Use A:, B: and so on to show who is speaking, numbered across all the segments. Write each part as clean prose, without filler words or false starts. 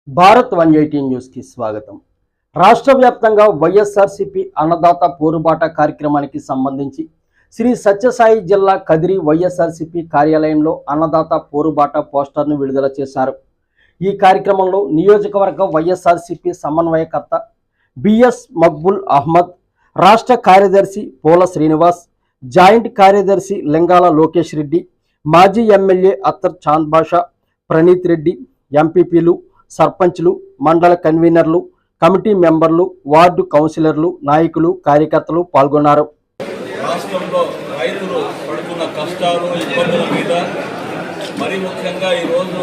A: భారత్ 180 న్యూస్కి స్వాగతం. రాష్ట్ర వ్యాప్తంగా వైఎస్ఆర్సీపీ అన్నదాత పోరుబాట కార్యక్రమానికి సంబంధించి శ్రీ సత్యసాయి జిల్లా కదిరి వైఎస్ఆర్సీపీ కార్యాలయంలో అన్నదాత పోరుబాట పోస్టర్ను విడుదల చేశారు. ఈ కార్యక్రమంలో నియోజకవర్గ వైఎస్ఆర్సీపీ సమన్వయకర్త బిఎస్ మక్బుల్ అహ్మద్, రాష్ట్ర కార్యదర్శి పోల శ్రీనివాస్, జాయింట్ కార్యదర్శి లింగాల లోకేష్ రెడ్డి, మాజీ ఎమ్మెల్యే అత్తర్ చాంద్ బాషా, ప్రణీత్ రెడ్డి, ఎంపీపీలు, సర్పంచ్లు, మండల కన్వీనర్లు, కమిటీ మెంబర్లు, వార్డు కౌన్సిలర్లు, నాయకులు, కార్యకర్తలు పాల్గొన్నారు.
B: రాష్ట్రంలో రైతులు పడుతున్న కష్టాలు, ఇబ్బందుల మీద మరి ముఖ్యంగా ఈరోజు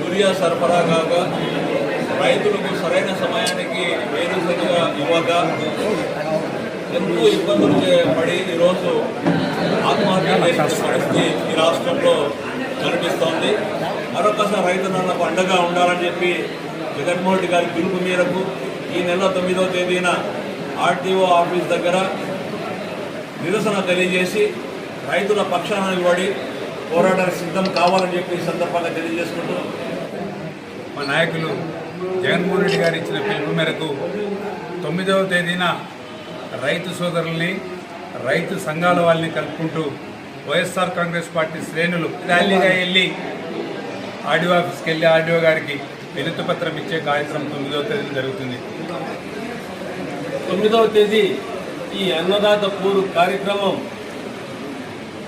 B: యూరియా సరఫరా కాక రైతులకు సరైన సమయానికి వేరుసరిగా ఇవ్వక ఎంతో ఇబ్బందులు పడి ఈరోజు ఆత్మహత్య చేసిన పరిస్థితి ఈ రాష్ట్రంలో కనిపిస్తోంది. మరొకసారి రైతులకు అండగా ఉండాలని చెప్పి జగన్మోహన్ రెడ్డి గారి పిలుపు మేరకు ఈ నెల 9వ తేదీన ఆర్టీఓ ఆఫీస్ దగ్గర నిరసన తెలియజేసి రైతుల పక్షాన నిలబడి పోరాటానికి సిద్ధం కావాలని చెప్పి ఈ సందర్భంగా తెలియజేసుకుంటూ
C: మా నాయకులు జగన్మోహన్ రెడ్డి గారు ఇచ్చిన పిలుపు మేరకు 9వ తేదీన రైతు సోదరుల్ని, రైతు సంఘాల వాళ్ళని కలుపుకుంటూ వైఎస్ఆర్ కాంగ్రెస్ పార్టీ శ్రేణులు ర్యాలీగా వెళ్ళి ఆర్డీఓ ఆఫీస్కి వెళ్ళి ఆర్డీఓ గారికి వినతి పత్రం ఇచ్చే కార్యక్రమం 9వ తేదీ జరుగుతుంది.
D: 9వ తేదీ ఈ అన్నదాత పూరు కార్యక్రమం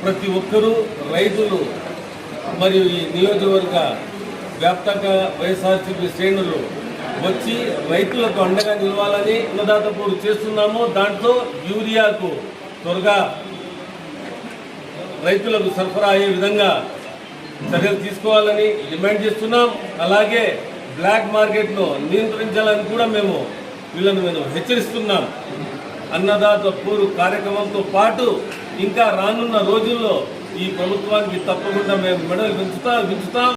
D: ప్రతి ఒక్కరూ రైతులు మరియు ఈ నియోజకవర్గ వ్యాప్తంగా వైఎస్ఆర్సీపీ శ్రేణులు వచ్చి రైతులకు అండగా నిలవాలని అన్నదాత పూరు చేస్తున్నాము. దాంట్లో యూరియాకు త్వరగా రైతులకు సరఫరా అయ్యే విధంగా చర్యలు తీసుకోవాలని డిమాండ్ చేస్తున్నాం. అలాగే బ్లాక్ మార్కెట్ను నియంత్రించాలని కూడా మేము హెచ్చరిస్తున్నాం. అన్నదాత పూరు కార్యక్రమంతో పాటు ఇంకా రానున్న రోజుల్లో ఈ ప్రభుత్వానికి తప్పకుండా మేము మెడలు పెంచుతాం.